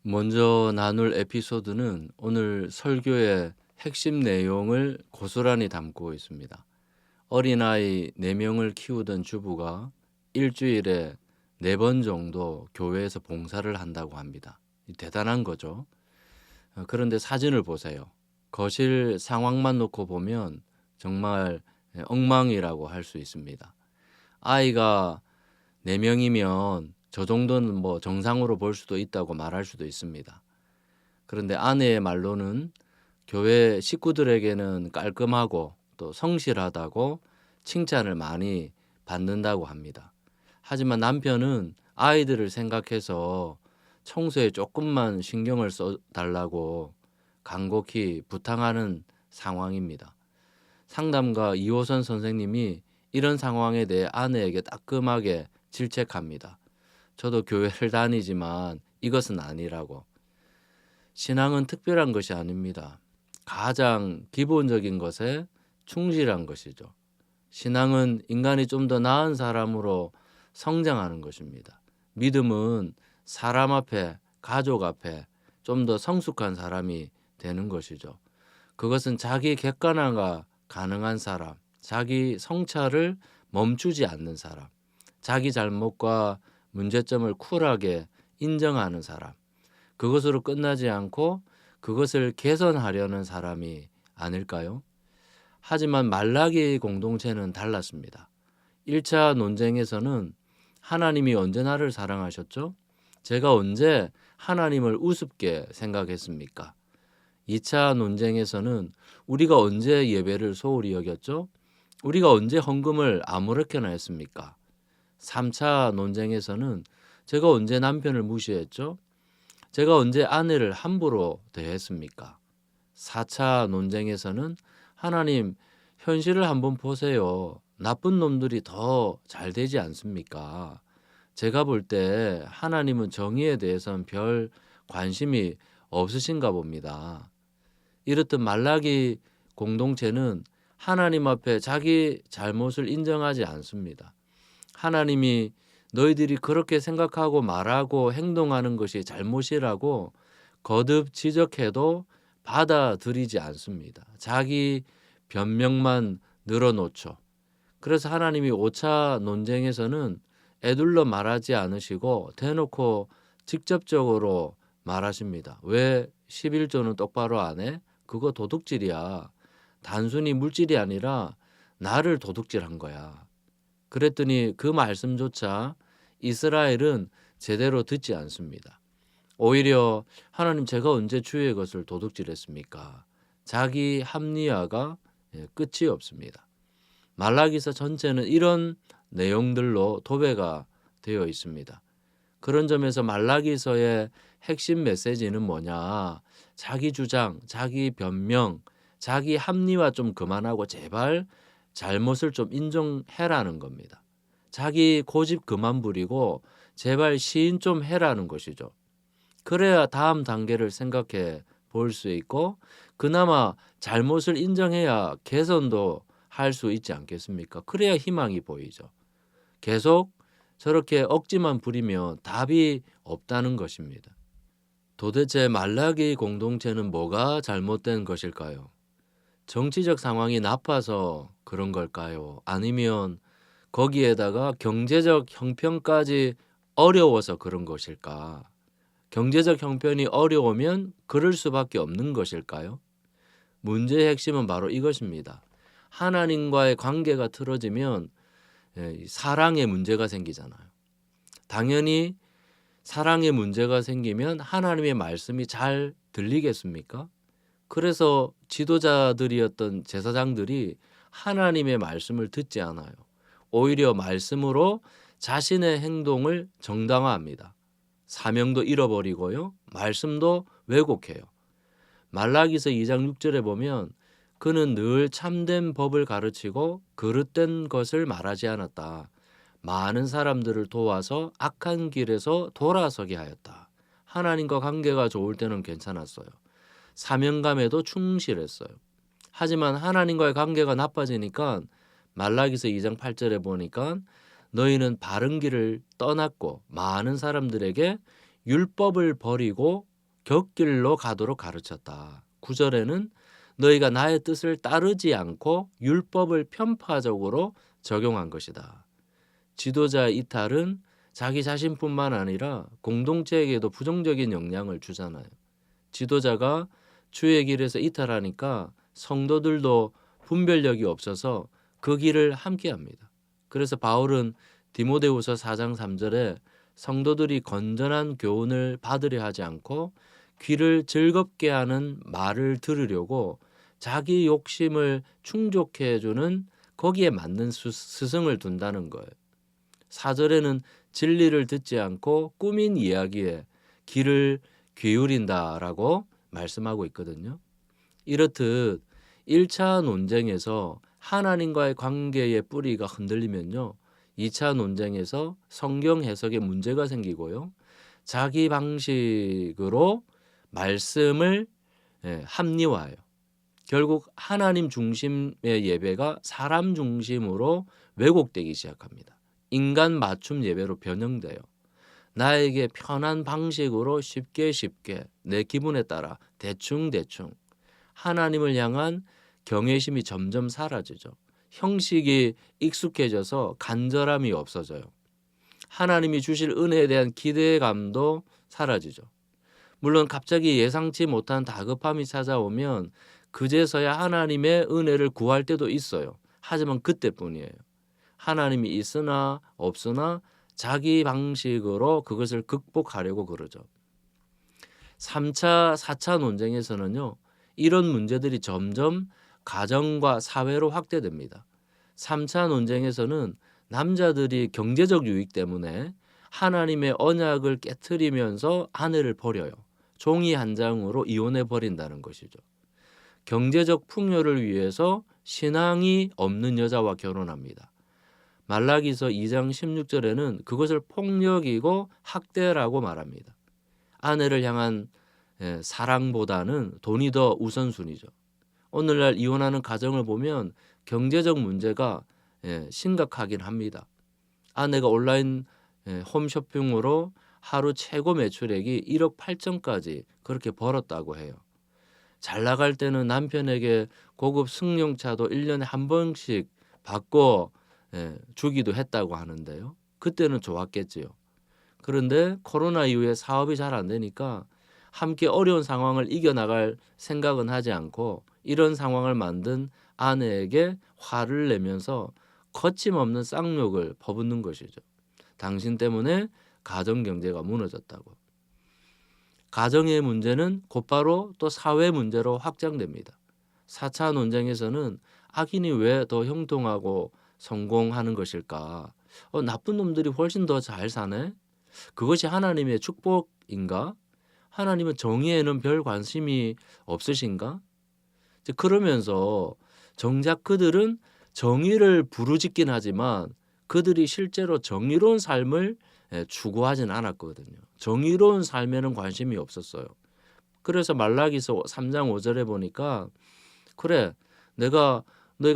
먼저 나눌 에피소드는 오늘 설교의 핵심 내용을 고스란히 담고 있습니다. 어린아이 4명을 키우던 주부가 일주일에 4번 정도 교회에서 봉사를 한다고 합니다. 대단한 거죠. 그런데 사진을 보세요. 거실 상황만 놓고 보면 정말 엉망이라고 할 수 있습니다. 아이가 4명이면 저 정도는 정상으로 볼 수도 있다고 말할 수도 있습니다. 그런데 아내의 말로는 교회 식구들에게는 깔끔하고 또 성실하다고 칭찬을 많이 받는다고 합니다. 하지만 남편은 아이들을 생각해서 청소에 조금만 신경을 써달라고 간곡히 부탁하는 상황입니다. 상담가 이호선 선생님이 이런 상황에 대해 아내에게 따끔하게 질책합니다. 저도 교회를 다니지만 이것은 아니라고. 신앙은 특별한 것이 아닙니다. 가장 기본적인 것에 충실한 것이죠. 신앙은 인간이 좀 더 나은 사람으로 성장하는 것입니다. 믿음은 사람 앞에, 가족 앞에 좀 더 성숙한 사람이 되는 것이죠. 그것은 자기 객관화가 가능한 사람, 자기 성찰을 멈추지 않는 사람, 자기 잘못과 문제점을 쿨하게 인정하는 사람, 그것으로 끝나지 않고 그것을 개선하려는 사람이 아닐까요? 하지만 말라기 공동체는 달랐습니다. 1차 논쟁에서는 하나님이 언제 나를 사랑하셨죠? 제가 언제 하나님을 우습게 생각했습니까? 2차 논쟁에서는 우리가 언제 예배를 소홀히 여겼죠? 우리가 언제 헌금을 아무렇게나 했습니까? 3차 논쟁에서는 제가 언제 남편을 무시했죠? 제가 언제 아내를 함부로 대했습니까? 4차 논쟁에서는 하나님, 현실을 한번 보세요. 나쁜 놈들이 더 잘 되지 않습니까? 제가 볼 때 하나님은 정의에 대해서는 별 관심이 없으신가 봅니다. 이렇듯 말라기 공동체는 하나님 앞에 자기 잘못을 인정하지 않습니다. 하나님이 너희들이 그렇게 생각하고 말하고 행동하는 것이 잘못이라고 거듭 지적해도 받아들이지 않습니다. 자기 변명만 늘어놓죠. 그래서 하나님이 5차 논쟁에서는 에둘러 말하지 않으시고 대놓고 직접적으로 말하십니다. 왜 11조는 똑바로 안 해? 그거 도둑질이야. 단순히 물질이 아니라 나를 도둑질한 거야. 그랬더니 그 말씀조차 이스라엘은 제대로 듣지 않습니다. 오히려 하나님, 제가 언제 주의 것을 도둑질했습니까? 자기 합리화가 끝이 없습니다. 말라기서 전체는 이런 내용들로 도배가 되어 있습니다. 그런 점에서 말라기서의 핵심 메시지는 뭐냐? 자기 주장, 자기 변명, 자기 합리화 좀 그만하고 제발 잘못을 좀 인정해라는 겁니다. 자기 고집 그만 부리고 제발 시인 좀 해라는 것이죠. 그래야 다음 단계를 생각해 볼 수 있고 그나마 잘못을 인정해야 개선도 할 수 있지 않겠습니까? 그래야 희망이 보이죠. 계속 저렇게 억지만 부리면 답이 없다는 것입니다. 도대체 말라기 공동체는 뭐가 잘못된 것일까요? 정치적 상황이 나빠서 그런 걸까요? 아니면 거기에다가 경제적 형편까지 어려워서 그런 것일까? 경제적 형편이 어려우면 그럴 수밖에 없는 것일까요? 문제의 핵심은 바로 이것입니다. 하나님과의 관계가 틀어지면 사랑의 문제가 생기잖아요. 당연히 사랑의 문제가 생기면 하나님의 말씀이 잘 들리겠습니까? 그래서 지도자들이었던 제사장들이 하나님의 말씀을 듣지 않아요. 오히려 말씀으로 자신의 행동을 정당화합니다. 사명도 잃어버리고요. 말씀도 왜곡해요. 말라기서 2장 6절에 보면 그는 늘 참된 법을 가르치고 그릇된 것을 말하지 않았다. 많은 사람들을 도와서 악한 길에서 돌아서게 하였다. 하나님과 관계가 좋을 때는 괜찮았어요. 사명감에도 충실했어요. 하지만 하나님과의 관계가 나빠지니까 말라기서 2장 8절에 보니까 너희는 바른 길을 떠났고 많은 사람들에게 율법을 버리고 곁길로 가도록 가르쳤다. 9절에는 너희가 나의 뜻을 따르지 않고 율법을 편파적으로 적용한 것이다. 지도자의 이탈은 자기 자신뿐만 아니라 공동체에게도 부정적인 영향을 주잖아요. 지도자가 주의 길에서 이탈하니까 성도들도 분별력이 없어서 그 길을 함께합니다. 그래서 바울은 디모데후서 4장 3절에 성도들이 건전한 교훈을 받으려 하지 않고 귀를 즐겁게 하는 말을 들으려고 자기 욕심을 충족해 주는 거기에 맞는 스승을 둔다는 거예요. 4절에는 진리를 듣지 않고 꾸민 이야기에 귀를 기울인다라고 말씀하고 있거든요. 이렇듯 1차 논쟁에서 하나님과의 관계의 뿌리가 흔들리면요, 2차 논쟁에서 성경 해석에 문제가 생기고요, 자기 방식으로 말씀을 합리화해요. 결국 하나님 중심의 예배가 사람 중심으로 왜곡되기 시작합니다. 인간 맞춤 예배로 변형돼요. 나에게 편한 방식으로 쉽게 내 기분에 따라 대충 하나님을 향한 경외심이 점점 사라지죠. 형식이 익숙해져서 간절함이 없어져요. 하나님이 주실 은혜에 대한 기대감도 사라지죠. 물론 갑자기 예상치 못한 다급함이 찾아오면 그제서야 하나님의 은혜를 구할 때도 있어요. 하지만 그때뿐이에요. 하나님이 있으나 없으나 자기 방식으로 그것을 극복하려고 그러죠. 3차, 4차 논쟁에서는요, 이런 문제들이 점점 가정과 사회로 확대됩니다. 3차 논쟁에서는 남자들이 경제적 유익 때문에 하나님의 언약을 깨트리면서 아내를 버려요. 종이 한 장으로 이혼해 버린다는 것이죠. 경제적 풍요를 위해서 신앙이 없는 여자와 결혼합니다. 말라기서 2장 16절에는 그것을 폭력이고 학대라고 말합니다. 아내를 향한 사랑보다는 돈이 더 우선순위죠. 오늘날 이혼하는 가정을 보면 경제적 문제가 심각하긴 합니다. 아내가 온라인 홈쇼핑으로 하루 최고 매출액이 1억 8천까지 그렇게 벌었다고 해요. 잘 나갈 때는 남편에게 고급 승용차도 1년에 한 번씩 바꿔 주기도 했다고 하는데요. 그때는 좋았겠지요. 그런데 코로나 이후에 사업이 잘 안 되니까 함께 어려운 상황을 이겨나갈 생각은 하지 않고 이런 상황을 만든 아내에게 화를 내면서 거침없는 쌍욕을 퍼붓는 것이죠. 당신 때문에 가정 경제가 무너졌다고. 가정의 문제는 곧바로 또 사회 문제로 확장됩니다. 4차 논쟁에서는 악인이 왜 더 형통하고 성공하는 것일까? 나쁜 놈들이 훨씬 더 잘 사네? 그것이 하나님의 축복인가? 하나님은 정의에는 별 관심이 없으신가? 그러면서 정작 그들은 정의를 부르짖긴 하지만 그들이 실제로 정의로운 삶을 추구하진 않았거든요. 정의로운 삶에는 관심이 없었어요. 그래서 말라기서 3장 5절에 보니까 그래, 너희가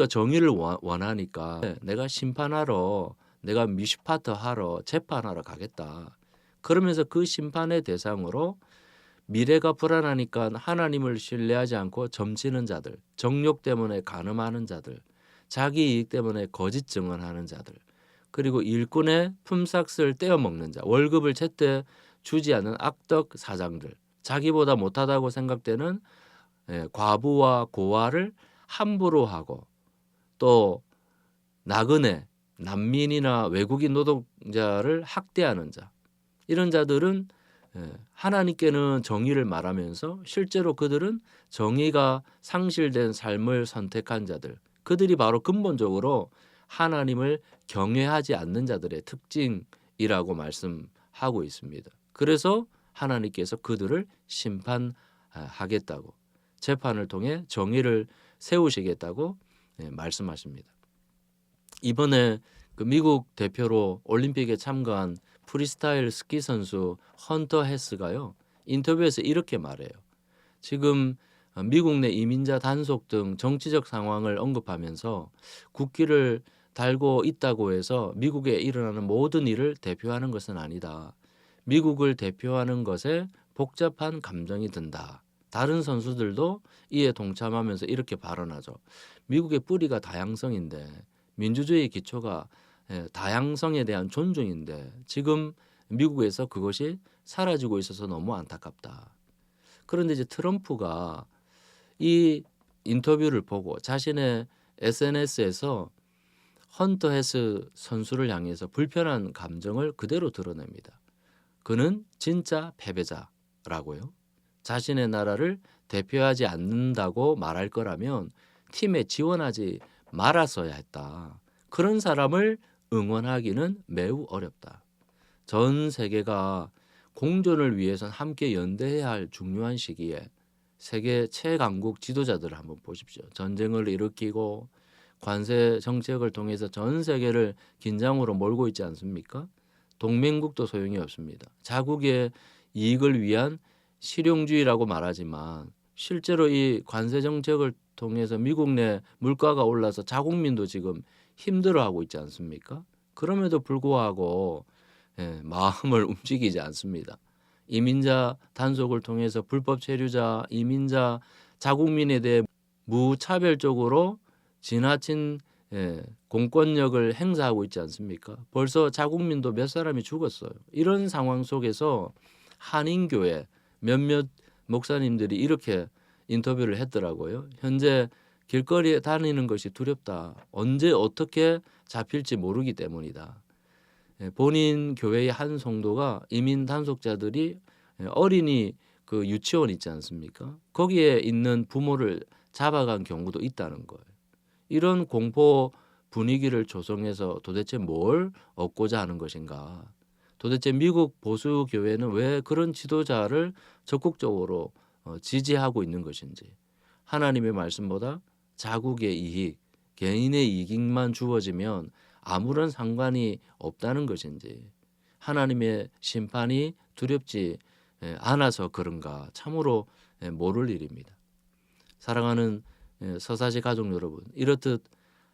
정의를 원하니까 내가 심판하러, 내가 미슈파트 하러, 재판하러 가겠다. 그러면서 그 심판의 대상으로 미래가 불안하니까 하나님을 신뢰하지 않고 점치는 자들, 정욕 때문에 간음하는 자들, 자기 이익 때문에 거짓 증언하는 자들, 그리고 일꾼의 품삯을 떼어먹는 자, 월급을 제때 주지 않는 악덕 사장들, 자기보다 못하다고 생각되는 과부와 고아를 함부로 하고 또 나그네, 난민이나 외국인 노동자를 학대하는 자, 이런 자들은 하나님께는 정의를 말하면서 실제로 그들은 정의가 상실된 삶을 선택한 자들, 그들이 바로 근본적으로 하나님을 경외하지 않는 자들의 특징이라고 말씀하고 있습니다. 그래서 하나님께서 그들을 심판하겠다고, 재판을 통해 정의를 세우시겠다고 말씀하십니다. 이번에 그 미국 대표로 올림픽에 참가한 프리스타일 스키 선수 헌터 헤스가요, 인터뷰에서 이렇게 말해요. 지금 미국 내 이민자 단속 등 정치적 상황을 언급하면서 국기를 달고 있다고 해서 미국에 일어나는 모든 일을 대표하는 것은 아니다. 미국을 대표하는 것에 복잡한 감정이 든다. 다른 선수들도 이에 동참하면서 이렇게 발언하죠. 미국의 뿌리가 다양성인데 민주주의의 기초가 다양성에 대한 존중인데 지금 미국에서 그것이 사라지고 있어서 너무 안타깝다. 그런데 이제 트럼프가 이 인터뷰를 보고 자신의 SNS에서 헌터 헤스 선수를 향해서 불편한 감정을 그대로 드러냅니다. 그는 진짜 패배자라고요. 자신의 나라를 대표하지 않는다고 말할 거라면 팀에 지원하지 말았어야 했다. 그런 사람을 응원하기는 매우 어렵다. 전 세계가 공존을 위해선 함께 연대해야 할 중요한 시기에 세계 최강국 지도자들을 한번 보십시오. 전쟁을 일으키고 관세 정책을 통해서 전 세계를 긴장으로 몰고 있지 않습니까? 동맹국도 소용이 없습니다. 자국의 이익을 위한 실용주의라고 말하지만 실제로 이 관세 정책을 통해서 미국 내 물가가 올라서 자국민도 지금 힘들어하고 있지 않습니까? 그럼에도 불구하고 마음을 움직이지 않습니다. 이민자 단속을 통해서 불법 체류자, 이민자, 자국민에 대해 무차별적으로 지나친 공권력을 행사하고 있지 않습니까? 벌써 자국민도 몇 사람이 죽었어요. 이런 상황 속에서 한인교회 몇몇 목사님들이 이렇게 인터뷰를 했더라고요. 현재 길거리에 다니는 것이 두렵다. 언제 어떻게 잡힐지 모르기 때문이다. 본인 교회의 한 성도가 이민 단속자들이 어린이 그 유치원 있지 않습니까? 거기에 있는 부모를 잡아간 경우도 있다는 거예요. 이런 공포 분위기를 조성해서 도대체 뭘 얻고자 하는 것인가? 도대체 미국 보수 교회는 왜 그런 지도자를 적극적으로 지지하고 있는 것인지, 하나님의 말씀보다 자국의 이익, 개인의 이익만 주어지면 아무런 상관이 없다는 것인지, 하나님의 심판이 두렵지 않아서 그런가 참으로 모를 일입니다. 사랑하는 서사시 가족 여러분, 이렇듯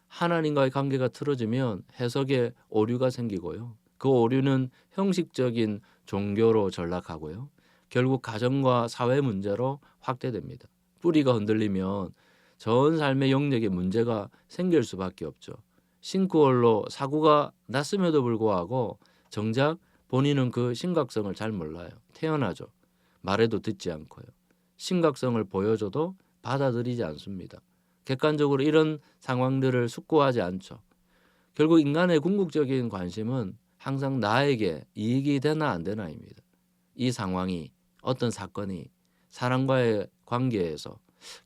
하나님과의 관계가 틀어지면 해석에 오류가 생기고요. 그 오류는 형식적인 종교로 전락하고요. 결국 가정과 사회 문제로 확대됩니다. 뿌리가 흔들리면 전 삶의 영역에 문제가 생길 수밖에 없죠. 싱크홀로 사고가 났음에도 불구하고 정작 본인은 그 심각성을 잘 몰라요. 태어나죠. 말해도 듣지 않고요. 심각성을 보여줘도 받아들이지 않습니다. 객관적으로 이런 상황들을 숙고하지 않죠. 결국 인간의 궁극적인 관심은 항상 나에게 이익이 되나 안 되나입니다. 이 상황이, 어떤 사건이 사람과의 관계에서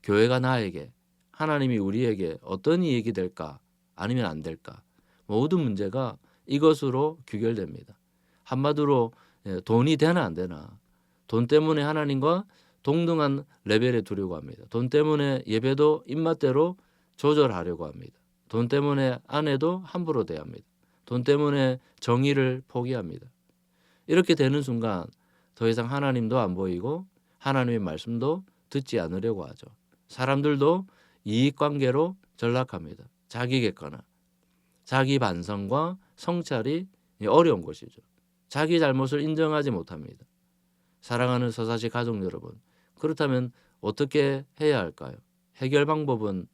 교회가 나에게, 하나님이 우리에게 어떤 이익이 될까 아니면 안 될까, 모든 문제가 이것으로 귀결됩니다. 한마디로 돈이 되나 안 되나, 돈 때문에 하나님과 동등한 레벨에 두려고 합니다. 돈 때문에 예배도 입맛대로 조절하려고 합니다. 돈 때문에 아내도 함부로 대합니다. 돈 때문에 정의를 포기합니다. 이렇게 되는 순간 더 이상 하나님도 안 보이고 하나님의 말씀도 듣지 않으려고 하죠. 사람들도 이익관계로 전락합니다. 자기 객관화, 자기 반성과 성찰이 어려운 것이죠. 자기 잘못을 인정하지 못합니다. 사랑하는 서사시 가족 여러분, 그렇다면 어떻게 해야 할까요? 해결 방법은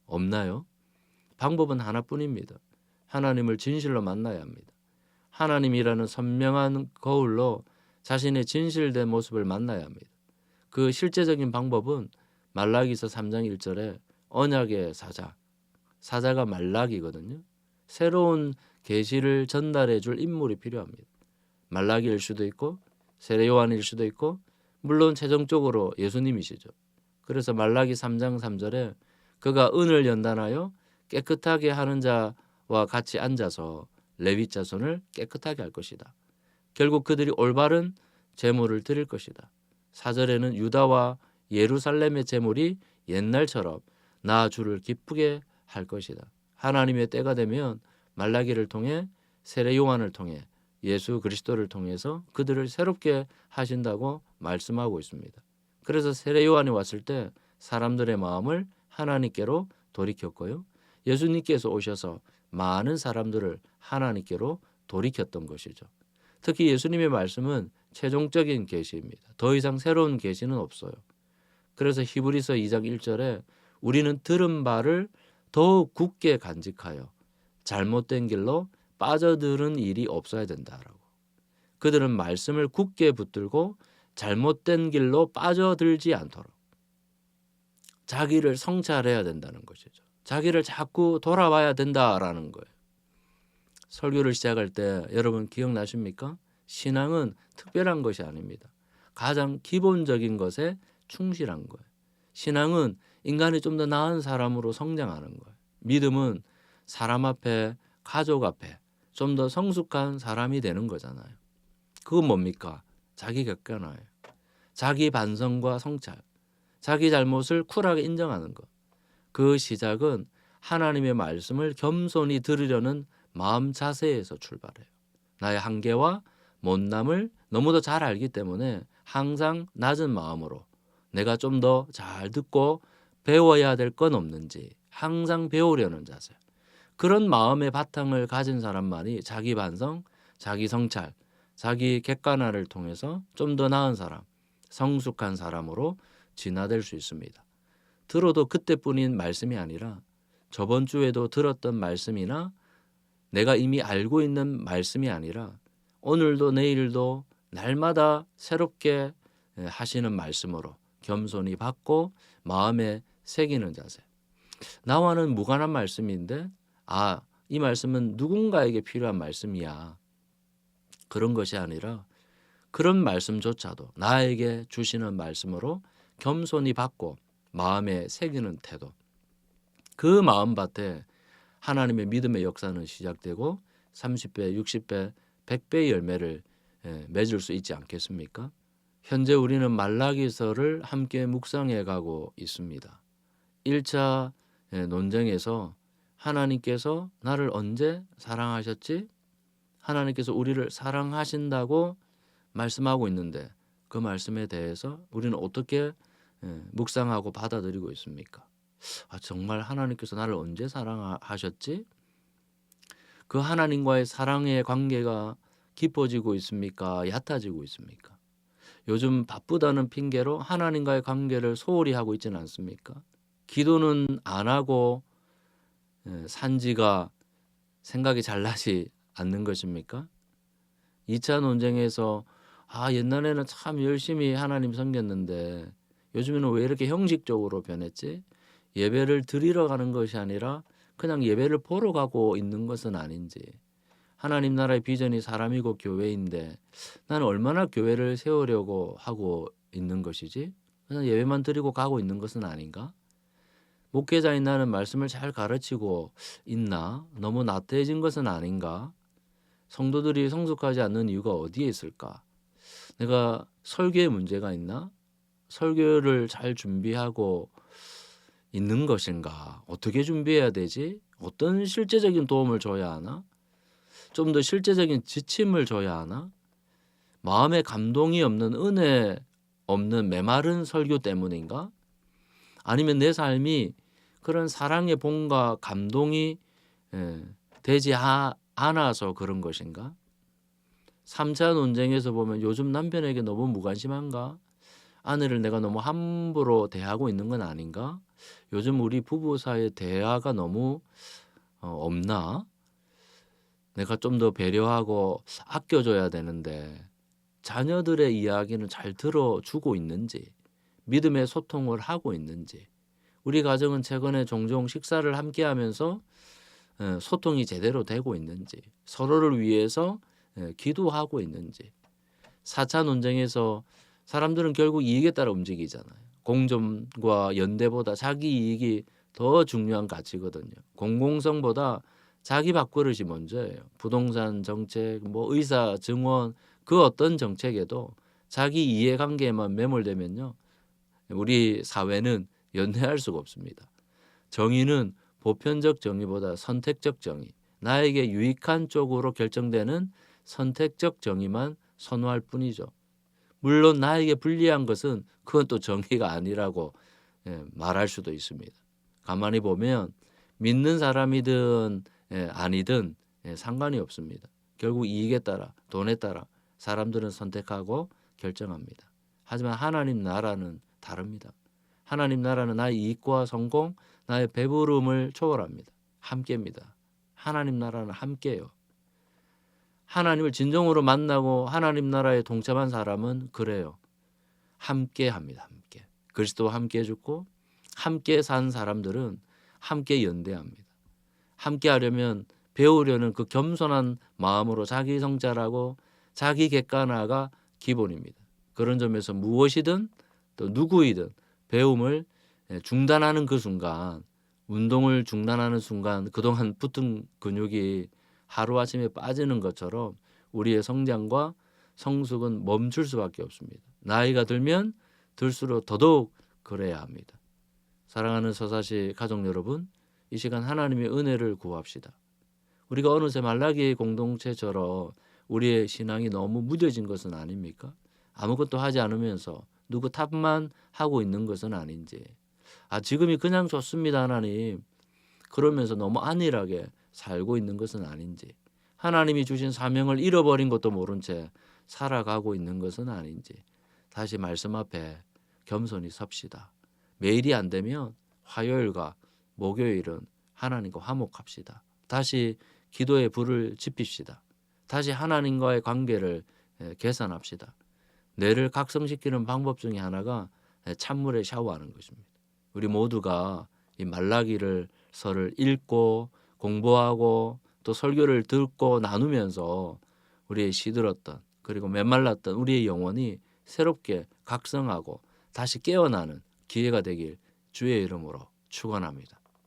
없나요? 방법은 하나뿐입니다. 하나님을 진실로 만나야 합니다. 하나님이라는 선명한 거울로 자신의 진실된 모습을 만나야 합니다. 그 실제적인 방법은 말라기서 3장 1절에 언약의 사자가 말라기거든요. 새로운 계시를 전달해 줄 인물이 필요합니다. 말라기일 수도 있고 세례 요한일 수도 있고 물론 최종적으로 예수님이시죠. 그래서 말라기 3장 3절에 그가 은을 연단하여 깨끗하게 하는 자와 같이 앉아서 레위 자손을 깨끗하게 할 것이다. 결국 그들이 올바른 제물을 드릴 것이다. 4절에는 유다와 예루살렘의 제물이 옛날처럼 나 주를 기쁘게 할 것이다. 하나님의 때가 되면 말라기를 통해 세례 요한을 통해 예수 그리스도를 통해서 그들을 새롭게 하신다고 말씀하고 있습니다. 그래서 세례 요한이 왔을 때 사람들의 마음을 하나님께로 돌이켰고요. 예수님께서 오셔서 많은 사람들을 하나님께로 돌이켰던 것이죠. 특히 예수님의 말씀은 최종적인 계시입니다. 더 이상 새로운 계시는 없어요. 그래서 히브리서 2장 1절에 우리는 들은 바를 더욱 굳게 간직하여 잘못된 길로 빠져드는 일이 없어야 된다라고. 그들은 말씀을 굳게 붙들고 잘못된 길로 빠져들지 않도록 자기를 성찰해야 된다는 것이죠. 자기를 자꾸 돌아봐야 된다라는 거예요. 설교를 시작할 때 여러분 기억나십니까? 신앙은 특별한 것이 아닙니다. 가장 기본적인 것에 충실한 거예요. 신앙은 인간이 좀 더 나은 사람으로 성장하는 거예요. 믿음은 사람 앞에, 가족 앞에 좀 더 성숙한 사람이 되는 거잖아요. 그건 뭡니까? 자기 객관화예요. 자기 반성과 성찰, 자기 잘못을 쿨하게 인정하는 것. 그 시작은 하나님의 말씀을 겸손히 들으려는 마음 자세에서 출발해요. 나의 한계와 못남을 너무도 잘 알기 때문에 항상 낮은 마음으로 내가 좀 더 잘 듣고 배워야 될 건 없는지 항상 배우려는 자세. 그런 마음의 바탕을 가진 사람만이 자기 반성, 자기 성찰, 자기 객관화를 통해서 좀 더 나은 사람, 성숙한 사람으로 진화될 수 있습니다. 들어도 그때뿐인 말씀이 아니라 저번 주에도 들었던 말씀이나 내가 이미 알고 있는 말씀이 아니라 오늘도 내일도 날마다 새롭게 하시는 말씀으로 겸손히 받고 마음에 새기는 자세. 나와는 무관한 말씀인데 이 말씀은 누군가에게 필요한 말씀이야. 그런 것이 아니라 그런 말씀조차도 나에게 주시는 말씀으로 겸손히 받고 마음에 새기는 태도. 그 마음밭에 하나님의 믿음의 역사는 시작되고 30배, 60배, 100배의 열매를 맺을 수 있지 않겠습니까? 현재 우리는 말라기서를 함께 묵상해 가고 있습니다. 1차 논쟁에서 하나님께서 나를 언제 사랑하셨지? 하나님께서 우리를 사랑하신다고 말씀하고 있는데 그 말씀에 대해서 우리는 어떻게 묵상하고 받아들이고 있습니까? 정말 하나님께서 나를 언제 사랑하셨지? 그 하나님과의 사랑의 관계가 깊어지고 있습니까? 얕아지고 있습니까? 요즘 바쁘다는 핑계로 하나님과의 관계를 소홀히 하고 있지는 않습니까? 기도는 안 하고 산지가 생각이 잘 나지 않는 것입니까? 2차 논쟁에서 옛날에는 참 열심히 하나님 섬겼는데 요즘에는 왜 이렇게 형식적으로 변했지? 예배를 드리러 가는 것이 아니라 그냥 예배를 보러 가고 있는 것은 아닌지. 하나님 나라의 비전이 사람이고 교회인데 나는 얼마나 교회를 세우려고 하고 있는 것이지? 그냥 예배만 드리고 가고 있는 것은 아닌가? 목회자인 나는 말씀을 잘 가르치고 있나? 너무 나태해진 것은 아닌가? 성도들이 성숙하지 않는 이유가 어디에 있을까? 내가 설교에 문제가 있나? 설교를 잘 준비하고 있는 것인가? 어떻게 준비해야 되지? 어떤 실제적인 도움을 줘야 하나? 좀 더 실제적인 지침을 줘야 하나? 마음에 감동이 없는 은혜 없는 메마른 설교 때문인가? 아니면 내 삶이 그런 사랑의 본과 감동이 되지 않아서 그런 것인가? 3차 논쟁에서 보면 요즘 남편에게 너무 무관심한가? 아내를 내가 너무 함부로 대하고 있는 건 아닌가? 요즘 우리 부부 사이의 대화가 너무 없나? 내가 좀 더 배려하고 아껴줘야 되는데 자녀들의 이야기는 잘 들어주고 있는지, 믿음의 소통을 하고 있는지, 우리 가정은 최근에 종종 식사를 함께 하면서 소통이 제대로 되고 있는지, 서로를 위해서 기도하고 있는지. 4차 논쟁에서 사람들은 결국 이익에 따라 움직이잖아요. 공존과 연대보다 자기 이익이 더 중요한 가치거든요. 공공성보다 자기 밥그릇이 먼저예요. 부동산 정책, 의사 증원 그 어떤 정책에도 자기 이해관계에만 매몰되면요. 우리 사회는 연대할 수가 없습니다. 정의는 보편적 정의보다 선택적 정의, 나에게 유익한 쪽으로 결정되는 선택적 정의만 선호할 뿐이죠. 물론 나에게 불리한 것은 그건 또 정의가 아니라고 말할 수도 있습니다. 가만히 보면 믿는 사람이든 아니든 상관이 없습니다. 결국 이익에 따라 돈에 따라 사람들은 선택하고 결정합니다. 하지만 하나님 나라는 다릅니다. 하나님 나라는 나의 이익과 성공, 나의 배부름을 초월합니다. 함께입니다. 하나님 나라는 함께예요. 하나님을 진정으로 만나고 하나님 나라에 동참한 사람은 그래요. 함께합니다. 함께. 그리스도와 함께 죽고 함께 산 사람들은 함께 연대합니다. 함께 하려면 배우려는 그 겸손한 마음으로 자기 성찰하고 자기 객관화가 기본입니다. 그런 점에서 무엇이든 또 누구이든 배움을 중단하는 그 순간, 운동을 중단하는 순간 그동안 붙은 근육이 하루아침에 빠지는 것처럼 우리의 성장과 성숙은 멈출 수밖에 없습니다. 나이가 들면 들수록 더더욱 그래야 합니다. 사랑하는 서사시 가족 여러분, 이 시간 하나님의 은혜를 구합시다. 우리가 어느새 말라기의 공동체처럼 우리의 신앙이 너무 무뎌진 것은 아닙니까? 아무것도 하지 않으면서 누구 탓만 하고 있는 것은 아닌지. 지금이 그냥 좋습니다, 하나님. 그러면서 너무 안일하게 살고 있는 것은 아닌지. 하나님이 주신 사명을 잃어버린 것도 모른 채 살아가고 있는 것은 아닌지. 다시 말씀 앞에 겸손히 섭시다. 매일이 안 되면 화요일과 목요일은 하나님과 화목합시다. 다시 기도의 불을 지핍시다. 다시 하나님과의 관계를 개선합시다. 뇌를 각성시키는 방법 중에 하나가 찬물에 샤워하는 것입니다. 우리 모두가 이 말라기를 서를 읽고 공부하고 또 설교를 듣고 나누면서 우리의 시들었던 그리고 메말랐던 우리의 영혼이 새롭게 각성하고 다시 깨어나는 기회가 되길 주의 이름으로 축원합니다.